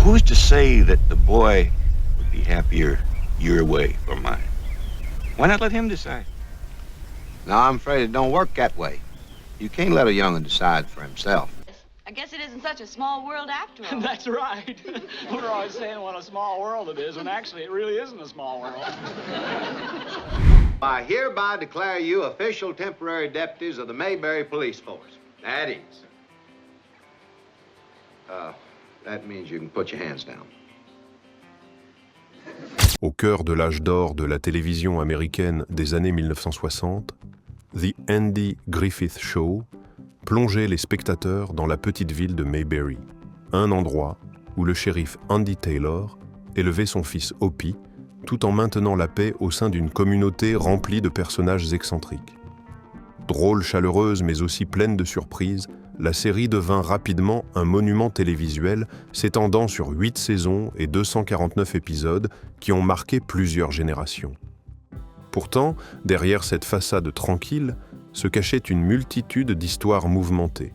who's to say that the boy would be happier your way or mine? Why not let him decide? No, I'm afraid it don't work that way. You can't let a young'un decide for himself. I guess it isn't such a small world after all. That's right. We're always saying what a small world it is, when actually it really isn't a small world. I hereby declare you official temporary deputies of the Mayberry Police Force. At ease. That means you can put your hands down. Au cœur de l'âge d'or de la télévision américaine des années 1960, The Andy Griffith Show plongeait les spectateurs dans la petite ville de Mayberry, un endroit où le shérif Andy Taylor élevait son fils Opie, tout en maintenant la paix au sein d'une communauté remplie de personnages excentriques. Drôle, chaleureuse, mais aussi pleine de surprises, la série devint rapidement un monument télévisuel s'étendant sur 8 saisons et 249 épisodes qui ont marqué plusieurs générations. Pourtant, derrière cette façade tranquille, se cachait une multitude d'histoires mouvementées.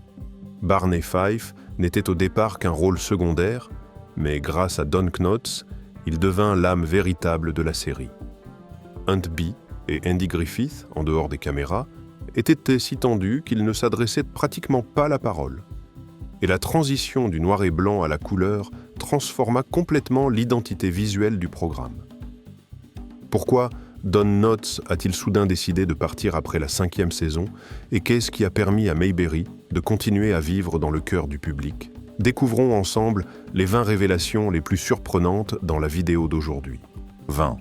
Barney Fife n'était au départ qu'un rôle secondaire, mais grâce à Don Knotts, il devint l'âme véritable de la série. Aunt Bee et Andy Griffith, en dehors des caméras, étaient si tendus qu'ils ne s'adressaient pratiquement pas la parole. Et la transition du noir et blanc à la couleur transforma complètement l'identité visuelle du programme. Pourquoi Don Knotts a-t-il soudain décidé de partir après la 5e saison et qu'est-ce qui a permis à Mayberry de continuer à vivre dans le cœur du public? Découvrons ensemble les 20 révélations les plus surprenantes dans la vidéo d'aujourd'hui. 20.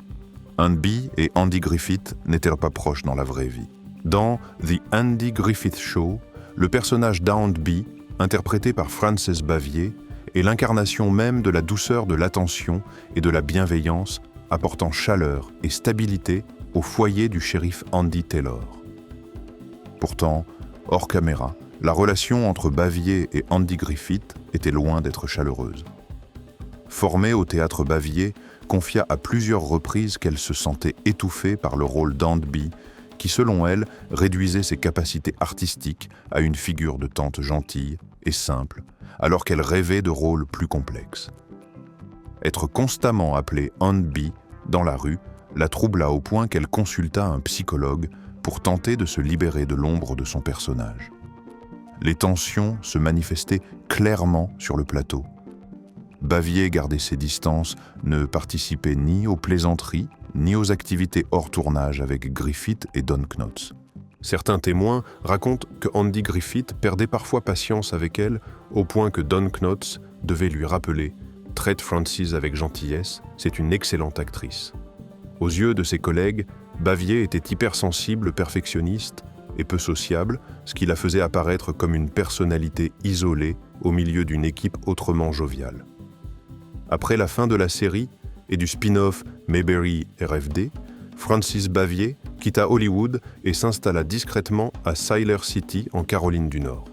Aunt Bee et Andy Griffith n'étaient pas proches dans la vraie vie. Dans The Andy Griffith Show, le personnage d'Aunt Bee, interprété par Frances Bavier, est l'incarnation même de la douceur de l'attention et de la bienveillance, apportant chaleur et stabilité au foyer du shérif Andy Taylor. Pourtant, hors caméra, la relation entre Bavier et Andy Griffith était loin d'être chaleureuse. Formée au théâtre Bavier, confia à plusieurs reprises qu'elle se sentait étouffée par le rôle d'Aunt Bee, qui, selon elle, réduisait ses capacités artistiques à une figure de tante gentille et simple, alors qu'elle rêvait de rôles plus complexes. Être constamment appelée Aunt Bee dans la rue la troubla au point qu'elle consulta un psychologue pour tenter de se libérer de l'ombre de son personnage. Les tensions se manifestaient clairement sur le plateau. Bavier gardait ses distances, ne participait ni aux plaisanteries, ni aux activités hors tournage avec Griffith et Don Knotts. Certains témoins racontent que Andy Griffith perdait parfois patience avec elle au point que Don Knotts devait lui rappeler « Traite Frances avec gentillesse, c'est une excellente actrice ». Aux yeux de ses collègues, Bavier était hypersensible, perfectionniste et peu sociable, ce qui la faisait apparaître comme une personnalité isolée au milieu d'une équipe autrement joviale. Après la fin de la série et du spin-off Mayberry RFD, Frances Bavier quitta Hollywood et s'installa discrètement à Siler City en Caroline du Nord.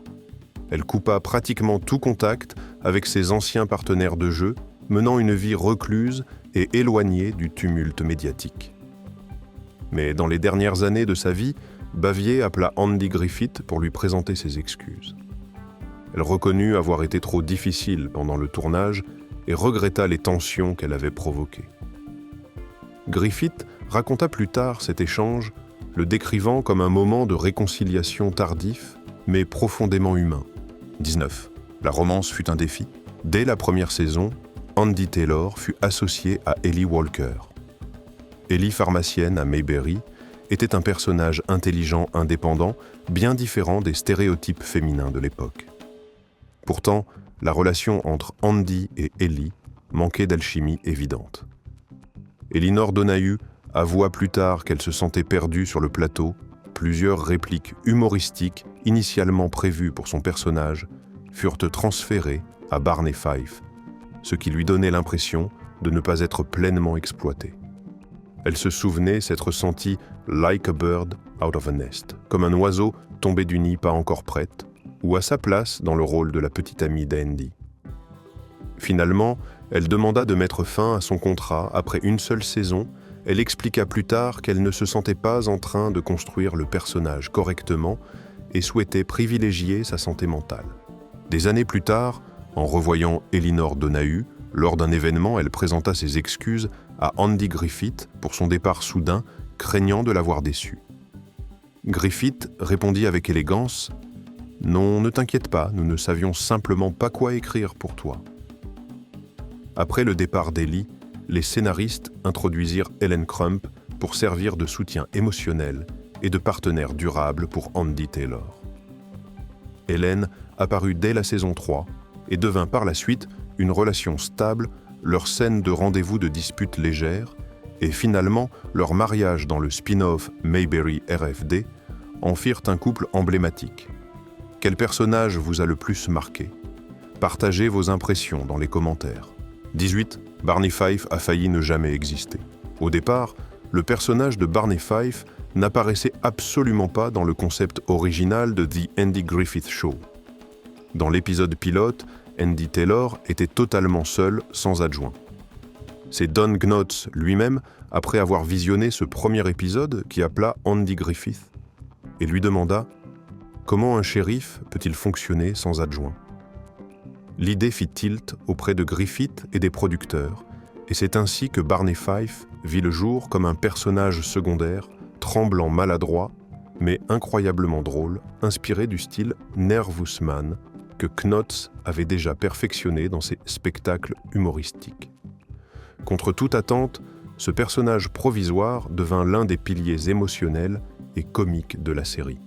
Elle coupa pratiquement tout contact avec ses anciens partenaires de jeu, menant une vie recluse et éloignée du tumulte médiatique. Mais dans les dernières années de sa vie, Bavier appela Andy Griffith pour lui présenter ses excuses. Elle reconnut avoir été trop difficile pendant le tournage et regretta les tensions qu'elle avait provoquées. Griffith raconta plus tard cet échange, le décrivant comme un moment de réconciliation tardif, mais profondément humain. 19. La romance fut un défi. Dès la première saison, Andy Taylor fut associé à Ellie Walker. Ellie, pharmacienne à Mayberry, était un personnage intelligent, indépendant, bien différent des stéréotypes féminins de l'époque. Pourtant, la relation entre Andy et Ellie manquait d'alchimie évidente. Elinor Donahue avoua plus tard qu'elle se sentait perdue sur le plateau. Plusieurs répliques humoristiques, initialement prévues pour son personnage, furent transférées à Barney Fife, ce qui lui donnait l'impression de ne pas être pleinement exploitée. Elle se souvenait s'être sentie « like a bird out of a nest », comme un oiseau tombé du nid pas encore prête, ou à sa place dans le rôle de la petite amie d'Andy. Finalement, elle demanda de mettre fin à son contrat après une seule saison. Elle expliqua plus tard qu'elle ne se sentait pas en train de construire le personnage correctement et souhaitait privilégier sa santé mentale. Des années plus tard, en revoyant Elinor Donahue, Lors d'un événement, elle présenta ses excuses à Andy Griffith pour son départ soudain, craignant de l'avoir déçu. Griffith répondit avec élégance « Non, ne t'inquiète pas, nous ne savions simplement pas quoi écrire pour toi. » Après le départ d'Ellie, les scénaristes introduisirent Ellen Crump pour servir de soutien émotionnel et de partenaire durable pour Andy Taylor. Ellen apparut dès la saison 3 et devint par la suite une relation stable, leur scène de rendez-vous de disputes légères et finalement leur mariage dans le spin-off Mayberry RFD en firent un couple emblématique. Quel personnage vous a le plus marqué? Partagez vos impressions dans les commentaires. 18. Barney Fife a failli ne jamais exister. Au départ, le personnage de Barney Fife n'apparaissait absolument pas dans le concept original de The Andy Griffith Show. Dans l'épisode pilote, Andy Taylor était totalement seul, sans adjoint. C'est Don Knotts lui-même, après avoir visionné ce premier épisode, qui appela Andy Griffith et lui demanda « Comment un shérif peut-il fonctionner sans adjoint ?» L'idée fit tilt auprès de Griffith et des producteurs, et c'est ainsi que Barney Fife vit le jour comme un personnage secondaire, tremblant maladroit, mais incroyablement drôle, inspiré du style Nervous Man que Knotts avait déjà perfectionné dans ses spectacles humoristiques. Contre toute attente, ce personnage provisoire devint l'un des piliers émotionnels et comiques de la série.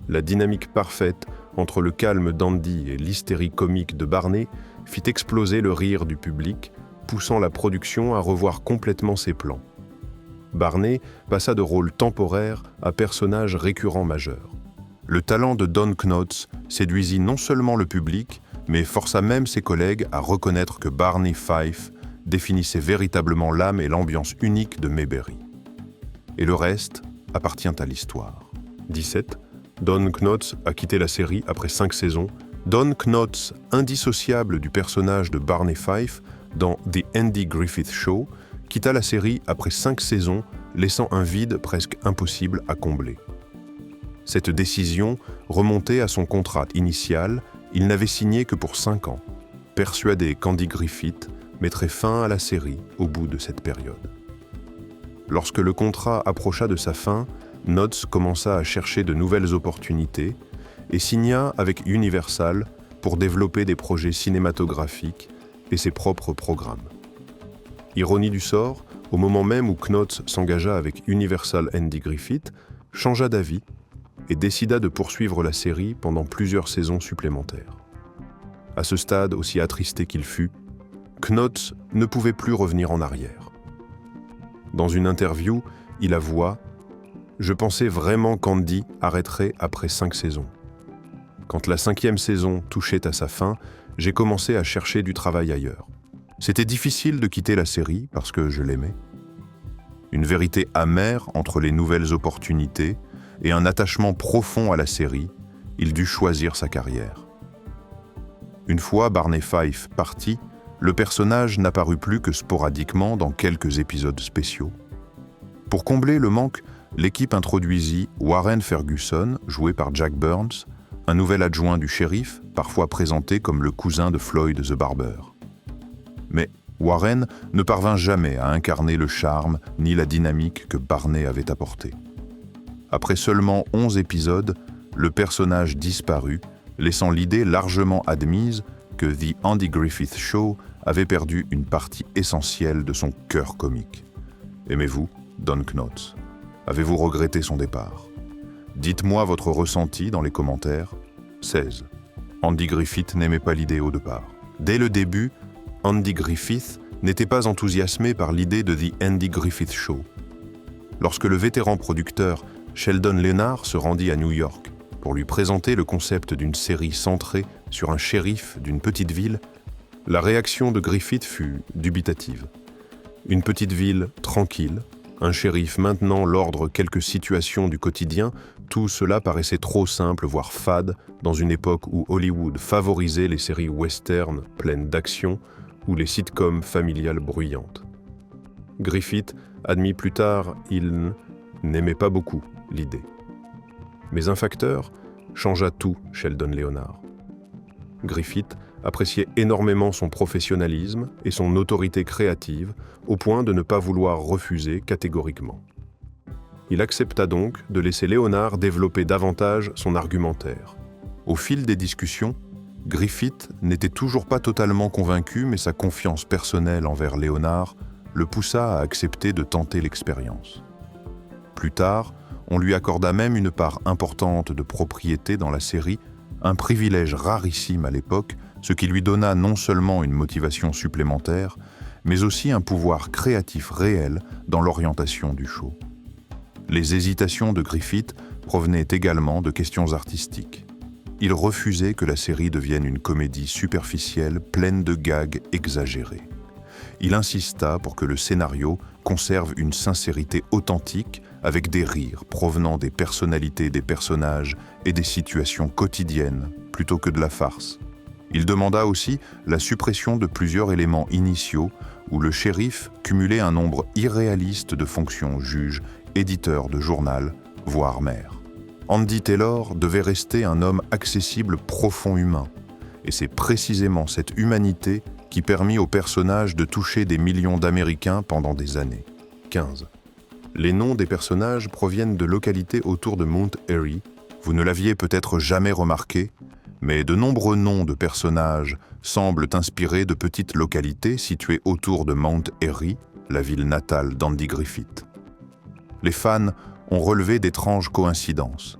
La dynamique parfaite entre le calme d'Andy et l'hystérie comique de Barney fit exploser le rire du public, poussant la production à revoir complètement ses plans. Barney passa de rôle temporaire à personnage récurrent majeur. Le talent de Don Knotts séduisit non seulement le public, mais força même ses collègues à reconnaître que Barney Fife définissait véritablement l'âme et l'ambiance unique de Mayberry. Et le reste appartient à l'histoire. 17. Don Knotts a quitté la série après 5 saisons. Don Knotts, indissociable du personnage de Barney Fife dans The Andy Griffith Show, quitta la série après 5 saisons, laissant un vide presque impossible à combler. Cette décision remontait à son contrat initial, il n'avait signé que pour 5 ans, persuadé qu'Andy Griffith mettrait fin à la série au bout de cette période. Lorsque le contrat approcha de sa fin, Knotts commença à chercher de nouvelles opportunités et signa avec Universal pour développer des projets cinématographiques et ses propres programmes. Ironie du sort, au moment même où Knotts s'engagea avec Universal Andy Griffith, changea d'avis et décida de poursuivre la série pendant plusieurs saisons supplémentaires. À ce stade, aussi attristé qu'il fut, Knotts ne pouvait plus revenir en arrière. Dans une interview, il avoua « Je pensais vraiment qu'Andy arrêterait après 5 saisons. Quand la 5e saison touchait à sa fin, j'ai commencé à chercher du travail ailleurs. C'était difficile de quitter la série parce que je l'aimais. Une vérité amère entre les nouvelles opportunités et un attachement profond à la série, il dut choisir sa carrière. Une fois Barney Fife parti, le personnage n'apparut plus que sporadiquement dans quelques épisodes spéciaux. Pour combler le manque, l'équipe introduisit Warren Ferguson, joué par Jack Burns, un nouvel adjoint du shérif, parfois présenté comme le cousin de Floyd the Barber. Mais Warren ne parvint jamais à incarner le charme ni la dynamique que Barney avait apporté. Après seulement 11 épisodes, le personnage disparut, laissant l'idée largement admise que The Andy Griffith Show avait perdu une partie essentielle de son cœur comique. Aimez-vous Don Knotts? Avez-vous regretté son départ? Dites-moi votre ressenti dans les commentaires. 16. Andy Griffith n'aimait pas l'idée au départ. Dès le début, Andy Griffith n'était pas enthousiasmé par l'idée de The Andy Griffith Show. Lorsque le vétéran producteur Sheldon Leonard se rendit à New York pour lui présenter le concept d'une série centrée sur un shérif d'une petite ville, la réaction de Griffith fut dubitative. Une petite ville tranquille, un shérif maintenant l'ordre quelques situations du quotidien, tout cela paraissait trop simple, voire fade, dans une époque où Hollywood favorisait les séries western pleines d'action ou les sitcoms familiales bruyantes. Griffith admit plus tard, il n'aimait pas beaucoup l'idée. Mais un facteur changea tout, Sheldon Leonard. Griffith appréciait énormément son professionnalisme et son autorité créative au point de ne pas vouloir refuser catégoriquement. Il accepta donc de laisser Léonard développer davantage son argumentaire. Au fil des discussions, Griffith n'était toujours pas totalement convaincu, mais sa confiance personnelle envers Léonard le poussa à accepter de tenter l'expérience. Plus tard, on lui accorda même une part importante de propriété dans la série, un privilège rarissime à l'époque, ce qui lui donna non seulement une motivation supplémentaire, mais aussi un pouvoir créatif réel dans l'orientation du show. Les hésitations de Griffith provenaient également de questions artistiques. Il refusait que la série devienne une comédie superficielle pleine de gags exagérés. Il insista pour que le scénario conserve une sincérité authentique avec des rires provenant des personnalités des personnages et des situations quotidiennes plutôt que de la farce. Il demanda aussi la suppression de plusieurs éléments initiaux où le shérif cumulait un nombre irréaliste de fonctions juge, éditeur de journal, voire maire. Andy Taylor devait rester un homme accessible, profond humain, et c'est précisément cette humanité qui permit au personnage de toucher des millions d'Américains pendant des années. 15. Les noms des personnages proviennent de localités autour de Mount Airy. Vous ne l'aviez peut-être jamais remarqué, mais de nombreux noms de personnages semblent inspirés de petites localités situées autour de Mount Airy, la ville natale d'Andy Griffith. Les fans ont relevé d'étranges coïncidences.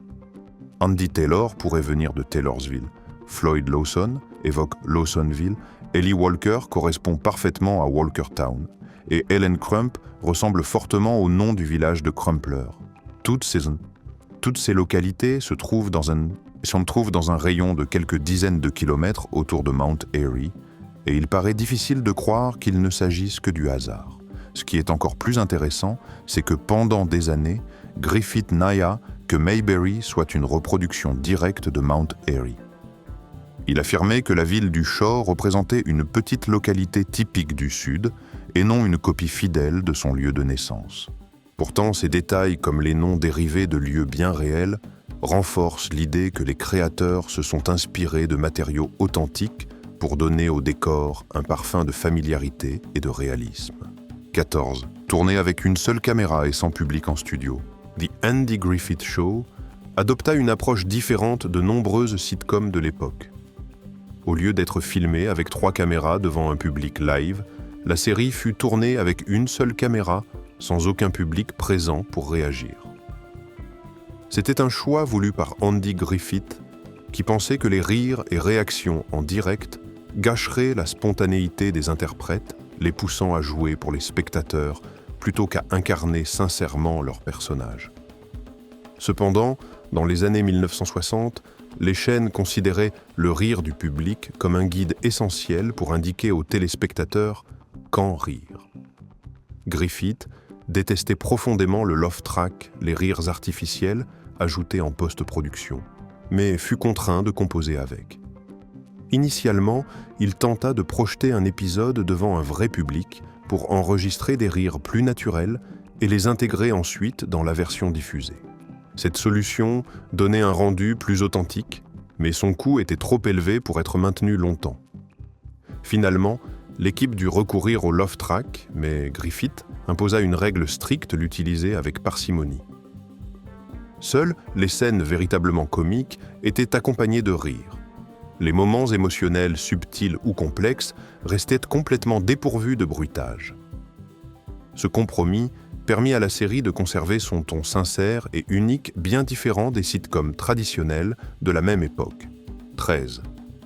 Andy Taylor pourrait venir de Taylorsville, Floyd Lawson évoque Lawsonville, Ellie Walker correspond parfaitement à Walkertown, et Ellen Crump ressemble fortement au nom du village de Crumpler. Toutes ces localités se trouvent dans un rayon de quelques dizaines de kilomètres autour de Mount Airy, et il paraît difficile de croire qu'il ne s'agisse que du hasard. Ce qui est encore plus intéressant, c'est que pendant des années, Griffith nia que Mayberry soit une reproduction directe de Mount Airy. Il affirmait que la ville du Shore représentait une petite localité typique du Sud et non une copie fidèle de son lieu de naissance. Pourtant, ces détails, comme les noms dérivés de lieux bien réels, renforcent l'idée que les créateurs se sont inspirés de matériaux authentiques pour donner au décor un parfum de familiarité et de réalisme. 14. Tourné avec une seule caméra et sans public en studio, The Andy Griffith Show adopta une approche différente de nombreuses sitcoms de l'époque. Au lieu d'être filmé avec 3 caméras devant un public live, la série fut tournée avec une seule caméra, sans aucun public présent pour réagir. C'était un choix voulu par Andy Griffith, qui pensait que les rires et réactions en direct gâcheraient la spontanéité des interprètes, les poussant à jouer pour les spectateurs plutôt qu'à incarner sincèrement leur personnage. Cependant, dans les années 1960, les chaînes considéraient le rire du public comme un guide essentiel pour indiquer aux téléspectateurs quand rire. Griffith détestait profondément le laugh track, les rires artificiels ajoutés en post-production, mais fut contraint de composer avec. Initialement, il tenta de projeter un épisode devant un vrai public pour enregistrer des rires plus naturels et les intégrer ensuite dans la version diffusée. Cette solution donnait un rendu plus authentique, mais son coût était trop élevé pour être maintenu longtemps. Finalement, l'équipe dut recourir au laugh track, mais Griffith imposa une règle stricte l'utiliser avec parcimonie. Seules les scènes véritablement comiques étaient accompagnées de rires. Les moments émotionnels subtils ou complexes restaient complètement dépourvus de bruitage. Ce compromis permit à la série de conserver son ton sincère et unique, bien différent des sitcoms traditionnels de la même époque. 13.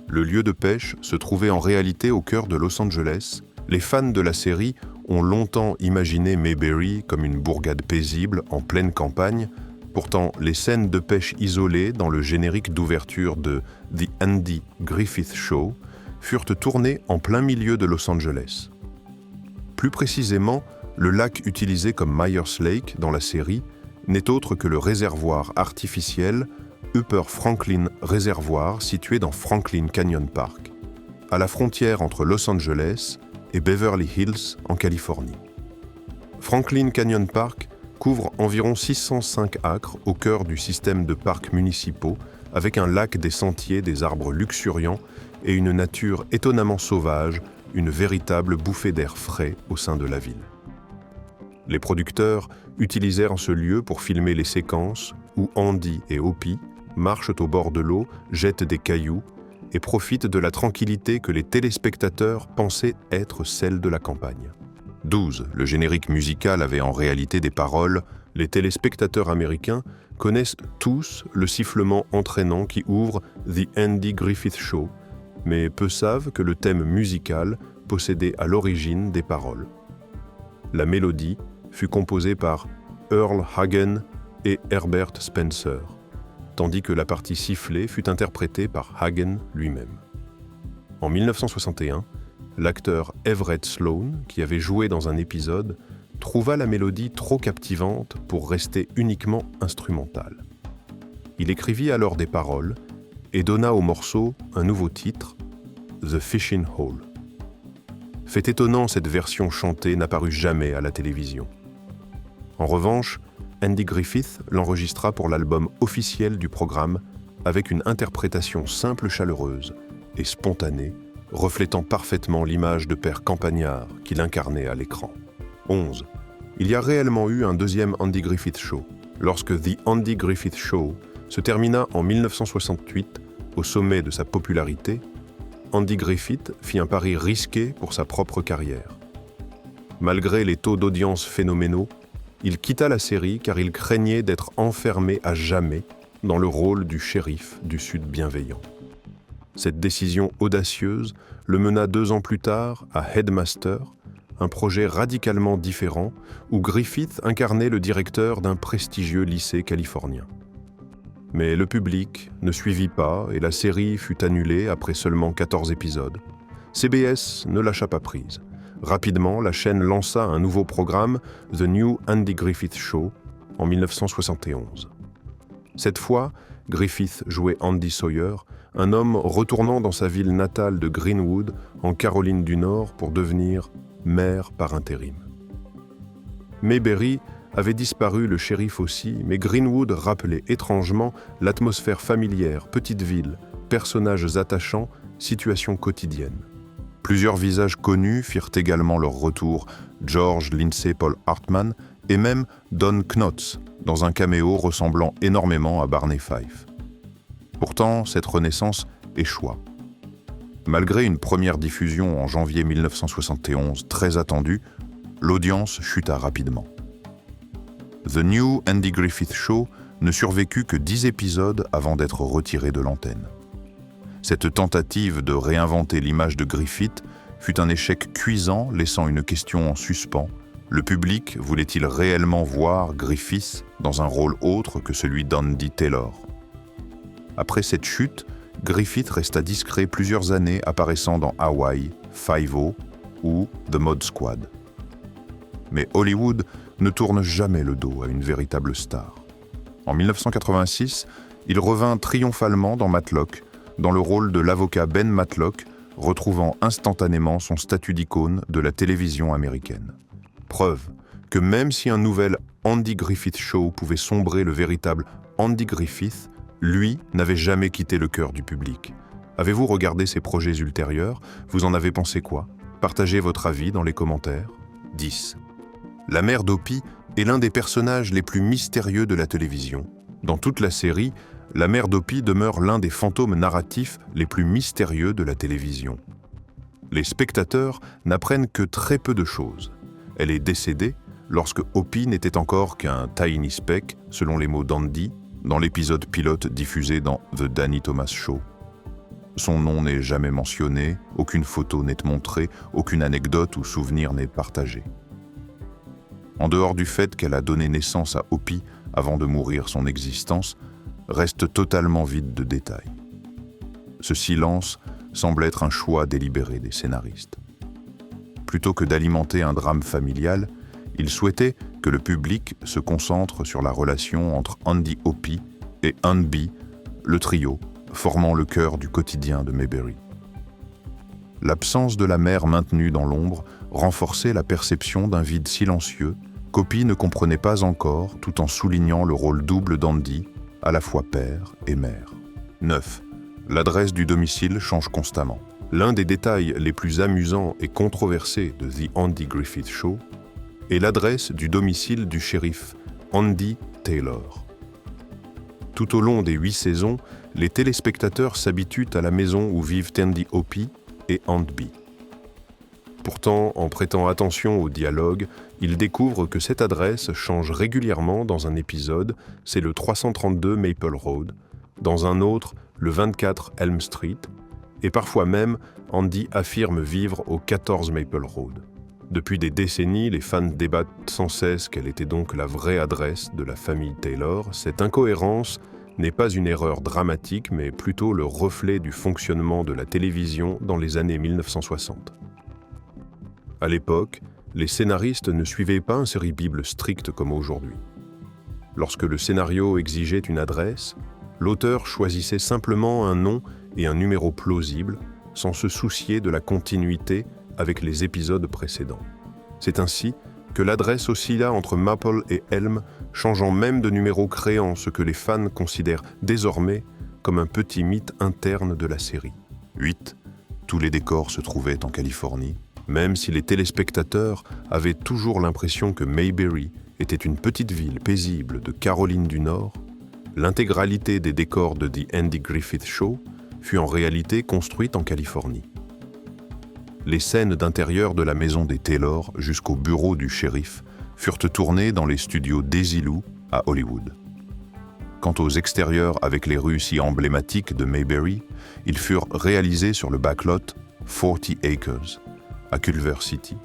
Le lieu de pêche se trouvait en réalité au cœur de Los Angeles. Les fans de la série ont longtemps imaginé Mayberry comme une bourgade paisible en pleine campagne. Pourtant, les scènes de pêche isolées dans le générique d'ouverture de The Andy Griffith Show furent tournées en plein milieu de Los Angeles. Plus précisément, le lac utilisé comme Myers Lake dans la série n'est autre que le réservoir artificiel Upper Franklin Reservoir situé dans Franklin Canyon Park, à la frontière entre Los Angeles et Beverly Hills en Californie. Franklin Canyon Park couvre environ 605 acres au cœur du système de parcs municipaux avec un lac, des sentiers, des arbres luxuriants et une nature étonnamment sauvage, une véritable bouffée d'air frais au sein de la ville. Les producteurs utilisèrent ce lieu pour filmer les séquences où Andy et Opie marchent au bord de l'eau, jettent des cailloux et profitent de la tranquillité que les téléspectateurs pensaient être celle de la campagne. 12. Le générique musical avait en réalité des paroles. Les téléspectateurs américains connaissent tous le sifflement entraînant qui ouvre The Andy Griffith Show, mais peu savent que le thème musical possédait à l'origine des paroles. La mélodie fut composée par Earl Hagen et Herbert Spencer, tandis que la partie sifflée fut interprétée par Hagen lui-même. En 1961, l'acteur Everett Sloane, qui avait joué dans un épisode, trouva la mélodie trop captivante pour rester uniquement instrumentale. Il écrivit alors des paroles et donna au morceau un nouveau titre, The Fishing Hole. Fait étonnant, cette version chantée n'apparut jamais à la télévision. En revanche, Andy Griffith l'enregistra pour l'album officiel du programme avec une interprétation simple, chaleureuse et spontanée, reflétant parfaitement l'image de père campagnard qu'il incarnait à l'écran. 11. Il y a réellement eu un deuxième Andy Griffith Show, lorsque The Andy Griffith Show se termina en 1968 au sommet de sa popularité. Andy Griffith fit un pari risqué pour sa propre carrière. Malgré les taux d'audience phénoménaux, il quitta la série car il craignait d'être enfermé à jamais dans le rôle du shérif du Sud bienveillant. Cette décision audacieuse le mena 2 ans plus tard à Headmaster, un projet radicalement différent où Griffith incarnait le directeur d'un prestigieux lycée californien. Mais le public ne suivit pas et la série fut annulée après seulement 14 épisodes. CBS ne lâcha pas prise. Rapidement, la chaîne lança un nouveau programme, The New Andy Griffith Show, en 1971. Cette fois, Griffith jouait Andy Sawyer, un homme retournant dans sa ville natale de Greenwood, en Caroline du Nord, pour devenir maire par intérim. Mayberry avait disparu, le shérif aussi, mais Greenwood rappelait étrangement l'atmosphère familière, petite ville, personnages attachants, situations quotidiennes. Plusieurs visages connus firent également leur retour, George Lindsay Paul Hartman et même Don Knotts, dans un caméo ressemblant énormément à Barney Fife. Pourtant, cette renaissance échoua. Malgré une première diffusion en janvier 1971 très attendue, l'audience chuta rapidement. The New Andy Griffith Show ne survécut que 10 épisodes avant d'être retiré de l'antenne. Cette tentative de réinventer l'image de Griffith fut un échec cuisant, laissant une question en suspens. Le public voulait-il réellement voir Griffith dans un rôle autre que celui d'Andy Taylor? Après cette chute, Griffith resta discret plusieurs années, apparaissant dans Hawaii, Five-O ou The Mod Squad. Mais Hollywood ne tourne jamais le dos à une véritable star. En 1986, il revint triomphalement dans Matlock, dans le rôle de l'avocat Ben Matlock, retrouvant instantanément son statut d'icône de la télévision américaine. Preuve que même si un nouvel Andy Griffith Show pouvait sombrer le véritable Andy Griffith, lui n'avait jamais quitté le cœur du public. Avez-vous regardé ses projets ultérieurs? Vous en avez pensé quoi? Partagez votre avis dans les commentaires. 10. La mère d'Opie est l'un des personnages les plus mystérieux de la télévision. Dans toute la série, la mère d'Opie demeure l'un des fantômes narratifs les plus mystérieux de la télévision. Les spectateurs n'apprennent que très peu de choses. Elle est décédée lorsque Opie n'était encore qu'un tiny speck, selon les mots d'Andy, dans l'épisode pilote diffusé dans The Danny Thomas Show. Son nom n'est jamais mentionné, aucune photo n'est montrée, aucune anecdote ou souvenir n'est partagé. En dehors du fait qu'elle a donné naissance à Opie avant de mourir, son existence reste totalement vide de détails. Ce silence semble être un choix délibéré des scénaristes. Plutôt que d'alimenter un drame familial, ils souhaitaient que le public se concentre sur la relation entre Andy Opie et Andy, le trio, formant le cœur du quotidien de Mayberry. L'absence de la mère maintenue dans l'ombre renforçait la perception d'un vide silencieux qu'Opie ne comprenait pas encore, tout en soulignant le rôle double d'Andy, à la fois père et mère. 9. L'adresse du domicile change constamment. L'un des détails les plus amusants et controversés de The Andy Griffith Show est l'adresse du domicile du shérif Andy Taylor. Tout au long des 8 saisons, les téléspectateurs s'habituent à la maison où vivent Andy Opie et Aunt Bee. Pourtant, en prêtant attention au dialogue, ils découvrent que cette adresse change régulièrement dans un épisode, c'est le 332 Maple Road, dans un autre, le 24 Elm Street, et parfois même, Andy affirme vivre au 14 Maple Road. Depuis des décennies, les fans débattent sans cesse quelle était donc la vraie adresse de la famille Taylor. Cette incohérence n'est pas une erreur dramatique, mais plutôt le reflet du fonctionnement de la télévision dans les années 1960. À l'époque, les scénaristes ne suivaient pas un série-bible strict comme aujourd'hui. Lorsque le scénario exigeait une adresse, l'auteur choisissait simplement un nom et un numéro plausible, sans se soucier de la continuité avec les épisodes précédents. C'est ainsi que l'adresse oscilla entre Maple et Elm, changeant même de numéro, créant ce que les fans considèrent désormais comme un petit mythe interne de la série. 8. Tous les décors se trouvaient en Californie, même si les téléspectateurs avaient toujours l'impression que Mayberry était une petite ville paisible de Caroline du Nord. L'intégralité des décors de The Andy Griffith Show fut en réalité construite en Californie. Les scènes d'intérieur de la maison des Taylor jusqu'au bureau du shérif furent tournées dans les studios Desilu à Hollywood. Quant aux extérieurs avec les rues si emblématiques de Mayberry, ils furent réalisés sur le backlot 40 Acres, à Culver City,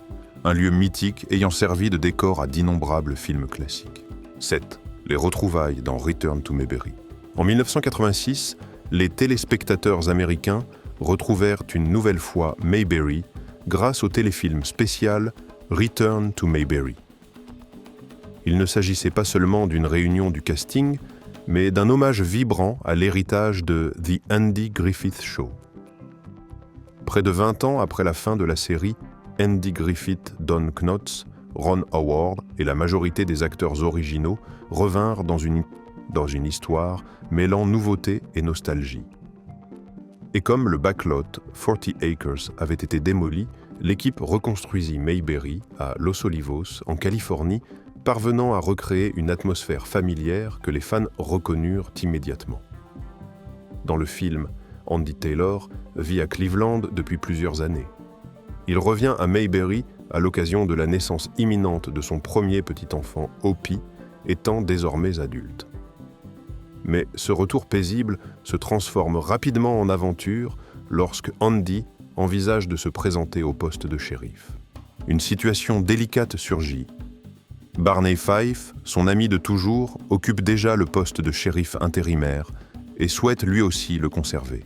un lieu mythique ayant servi de décor à d'innombrables films classiques. 7. Les retrouvailles dans Return to Mayberry. En 1986, les téléspectateurs américains retrouvèrent une nouvelle fois Mayberry grâce au téléfilm spécial Return to Mayberry. Il ne s'agissait pas seulement d'une réunion du casting, mais d'un hommage vibrant à l'héritage de The Andy Griffith Show. Près de 20 ans après la fin de la série, Andy Griffith, Don Knotts, Ron Howard et la majorité des acteurs originaux revinrent dans une histoire mêlant nouveauté et nostalgie. Et comme le backlot 40 Acres avait été démoli, l'équipe reconstruisit Mayberry à Los Olivos, en Californie, parvenant à recréer une atmosphère familière que les fans reconnurent immédiatement. Dans le film, Andy Taylor vit à Cleveland depuis plusieurs années. Il revient à Mayberry à l'occasion de la naissance imminente de son premier petit enfant, Opie, étant désormais adulte. Mais ce retour paisible se transforme rapidement en aventure lorsque Andy envisage de se présenter au poste de shérif. Une situation délicate surgit. Barney Fife, son ami de toujours, occupe déjà le poste de shérif intérimaire et souhaite lui aussi le conserver.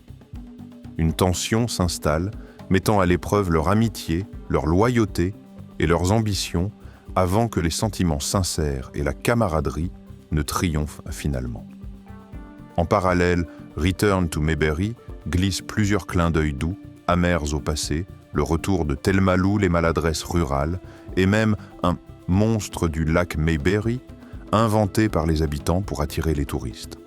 Une tension s'installe, mettant à l'épreuve leur amitié, leur loyauté et leurs ambitions avant que les sentiments sincères et la camaraderie ne triomphent finalement. En parallèle, Return to Mayberry glisse plusieurs clins d'œil doux, amers au passé, le retour de Thelma Lou, les maladresses rurales, et même un monstre du lac Mayberry, inventé par les habitants pour attirer les touristes.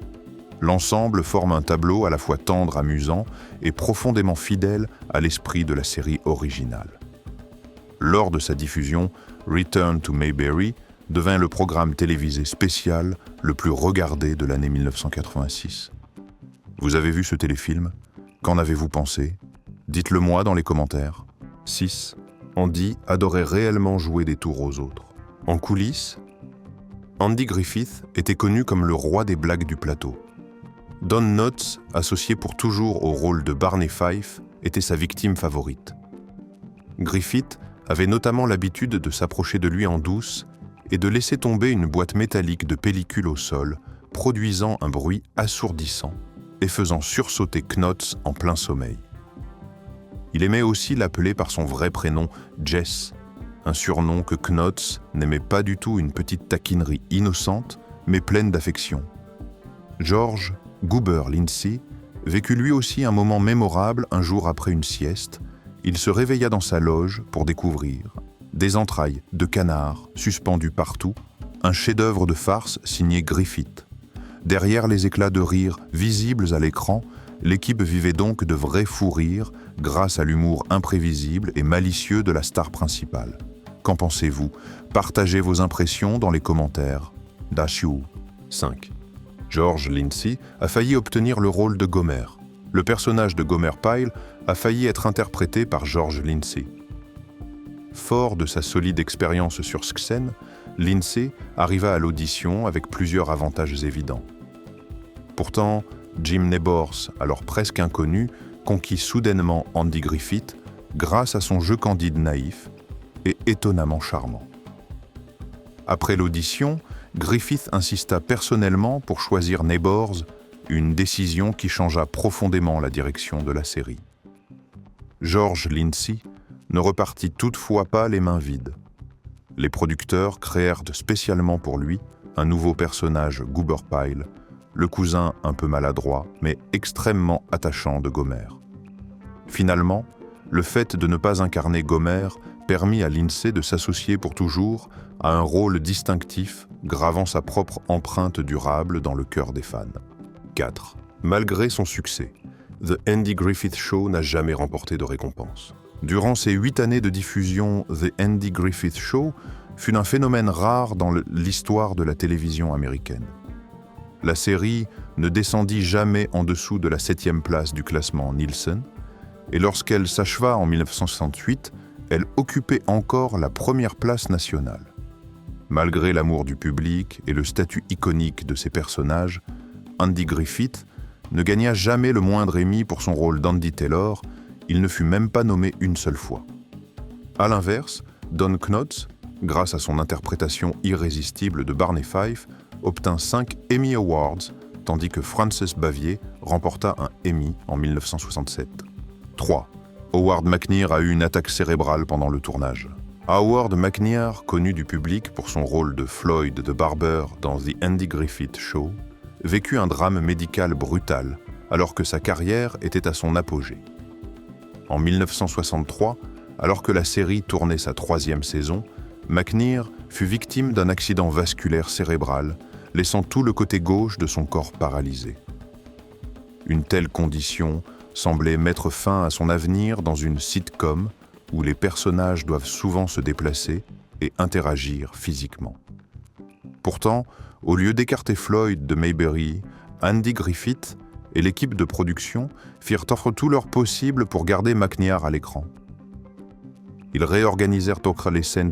L'ensemble forme un tableau à la fois tendre, amusant et profondément fidèle à l'esprit de la série originale. Lors de sa diffusion, Return to Mayberry devint le programme télévisé spécial le plus regardé de l'année 1986. Vous avez vu ce téléfilm? Qu'en avez-vous pensé? Dites-le moi dans les commentaires. 6. Andy adorait réellement jouer des tours aux autres. En coulisses, Andy Griffith était connu comme le roi des blagues du plateau. Don Knotts, associé pour toujours au rôle de Barney Fife, était sa victime favorite. Griffith avait notamment l'habitude de s'approcher de lui en douce et de laisser tomber une boîte métallique de pellicule au sol, produisant un bruit assourdissant et faisant sursauter Knotts en plein sommeil. Il aimait aussi l'appeler par son vrai prénom, Jess, un surnom que Knotts n'aimait pas du tout, une petite taquinerie innocente, mais pleine d'affection. George Goober Lindsay vécut lui aussi un moment mémorable un jour après une sieste. Il se réveilla dans sa loge pour découvrir des entrailles de canard suspendues partout, un chef-d'œuvre de farce signé Griffith. Derrière les éclats de rire visibles à l'écran, l'équipe vivait donc de vrais fous rires grâce à l'humour imprévisible et malicieux de la star principale. Qu'en pensez-vous? Partagez vos impressions dans les commentaires. Dashiou. 5. George Lindsay a failli obtenir le rôle de Gomer. Le personnage de Gomer Pyle a failli être interprété par George Lindsay. Fort de sa solide expérience sur scène, Lindsay arriva à l'audition avec plusieurs avantages évidents. Pourtant, Jim Nabors, alors presque inconnu, conquit soudainement Andy Griffith grâce à son jeu candide naïf et étonnamment charmant. Après l'audition, Griffith insista personnellement pour choisir Nabors, une décision qui changea profondément la direction de la série. George Lindsay ne repartit toutefois pas les mains vides. Les producteurs créèrent spécialement pour lui un nouveau personnage, Goober Pyle, le cousin un peu maladroit, mais extrêmement attachant de Gomer. Finalement, le fait de ne pas incarner Gomer permit à Lindsay de s'associer pour toujours à un rôle distinctif, gravant sa propre empreinte durable dans le cœur des fans. 4. Malgré son succès, The Andy Griffith Show n'a jamais remporté de récompense. Durant ses 8 années de diffusion, The Andy Griffith Show fut un phénomène rare dans l'histoire de la télévision américaine. La série ne descendit jamais en dessous de la 7e place du classement Nielsen, et lorsqu'elle s'acheva en 1968, elle occupait encore la première place nationale. Malgré l'amour du public et le statut iconique de ses personnages, Andy Griffith ne gagna jamais le moindre Emmy pour son rôle d'Andy Taylor. Il ne fut même pas nommé une seule fois. À l'inverse, Don Knotts, grâce à son interprétation irrésistible de Barney Fife, obtint 5 Emmy Awards, tandis que Frances Bavier remporta un Emmy en 1967. 3. Howard McNear a eu une attaque cérébrale pendant le tournage. Howard McNear, connu du public pour son rôle de Floyd the Barber dans The Andy Griffith Show, vécut un drame médical brutal alors que sa carrière était à son apogée. En 1963, alors que la série tournait sa 3e saison, McNear fut victime d'un accident vasculaire cérébral, laissant tout le côté gauche de son corps paralysé. Une telle condition semblait mettre fin à son avenir dans une sitcom où les personnages doivent souvent se déplacer et interagir physiquement. Pourtant, au lieu d'écarter Floyd de Mayberry, Andy Griffith et l'équipe de production firent tout leur possible pour garder McNear à l'écran. Ils réorganisèrent les scènes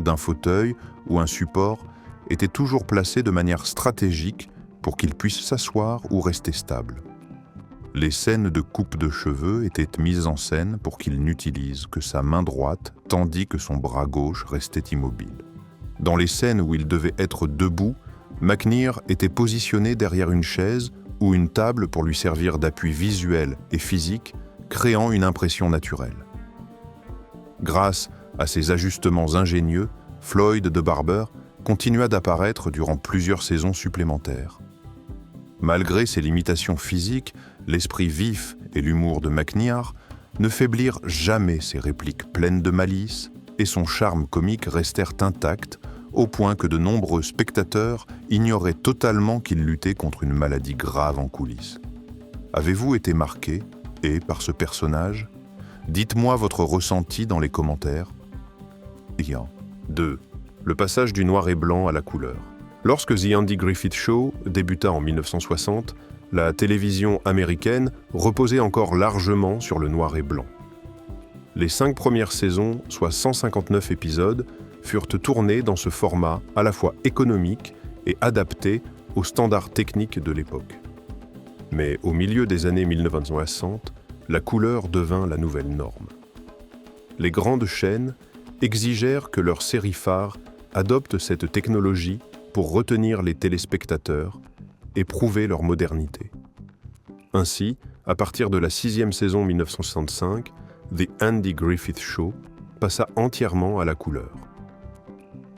d'un fauteuil ou un support était toujours placé de manière stratégique pour qu'il puisse s'asseoir ou rester stable. Les scènes de coupe de cheveux étaient mises en scène pour qu'il n'utilise que sa main droite tandis que son bras gauche restait immobile. Dans les scènes où il devait être debout, McNear était positionné derrière une chaise ou une table pour lui servir d'appui visuel et physique, créant une impression naturelle. Grâce à ces ajustements ingénieux, Floyd the Barber continua d'apparaître durant plusieurs saisons supplémentaires. Malgré ses limitations physiques, l'esprit vif et l'humour de McNear ne faiblirent jamais ses répliques pleines de malice et son charme comique restèrent intacts au point que de nombreux spectateurs ignoraient totalement qu'il luttait contre une maladie grave en coulisses. Avez-vous été marqué, par ce personnage? Dites-moi votre ressenti dans les commentaires. 2. Le passage du noir et blanc à la couleur. Lorsque The Andy Griffith Show débuta en 1960, la télévision américaine reposait encore largement sur le noir et blanc. Les 5 premières saisons, soit 159 épisodes, furent tournés dans ce format à la fois économique et adapté aux standards techniques de l'époque. Mais au milieu des années 1960, la couleur devint la nouvelle norme. Les grandes chaînes exigèrent que leurs séries phares adoptent cette technologie pour retenir les téléspectateurs et prouver leur modernité. Ainsi, à partir de la 6e saison 1965, The Andy Griffith Show passa entièrement à la couleur.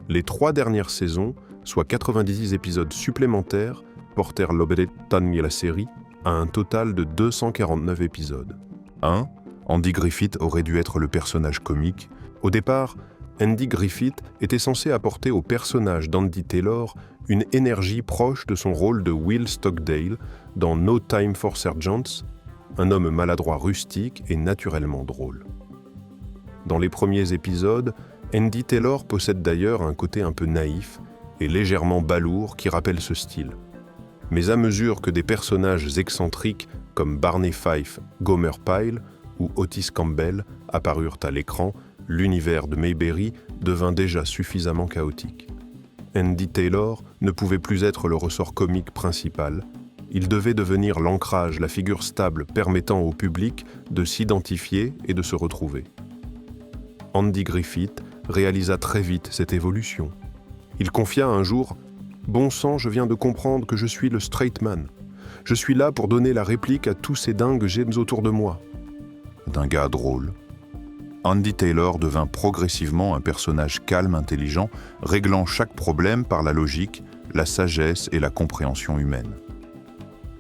Les 3 dernières saisons, soit 90 épisodes supplémentaires, portèrent l'obédience de la série à un total de 249 épisodes. 1. Andy Griffith aurait dû être le personnage comique. Au départ, Andy Griffith était censé apporter au personnage d'Andy Taylor une énergie proche de son rôle de Will Stockdale dans No Time for Sergeants un homme maladroit rustique et naturellement drôle. Dans les premiers épisodes, Andy Taylor possède d'ailleurs un côté un peu naïf et légèrement balourd qui rappelle ce style. Mais à mesure que des personnages excentriques comme Barney Fife, Gomer Pyle ou Otis Campbell apparurent à l'écran, l'univers de Mayberry devint déjà suffisamment chaotique. Andy Taylor ne pouvait plus être le ressort comique principal. Il devait devenir l'ancrage, la figure stable permettant au public de s'identifier et de se retrouver. Andy Griffith réalisa très vite cette évolution. Il confia un jour « Bon sang, je viens de comprendre que je suis le straight man. Je suis là pour donner la réplique à tous ces dingues jeunes autour de moi. » D'un gars drôle, Andy Taylor devint progressivement un personnage calme, intelligent, réglant chaque problème par la logique, la sagesse et la compréhension humaine.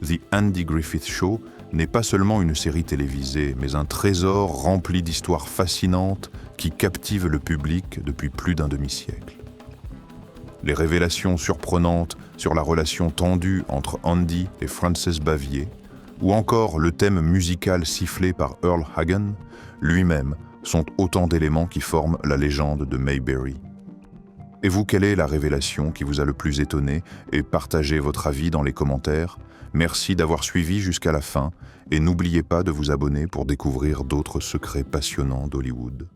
The Andy Griffith Show n'est pas seulement une série télévisée, mais un trésor rempli d'histoires fascinantes qui captivent le public depuis plus d'un demi-siècle. Les révélations surprenantes sur la relation tendue entre Andy et Frances Bavier, ou encore le thème musical sifflé par Earl Hagen, lui-même, sont autant d'éléments qui forment la légende de Mayberry. Et vous, quelle est la révélation qui vous a le plus étonné? Et partagez votre avis dans les commentaires. Merci d'avoir suivi jusqu'à la fin et n'oubliez pas de vous abonner pour découvrir d'autres secrets passionnants d'Hollywood.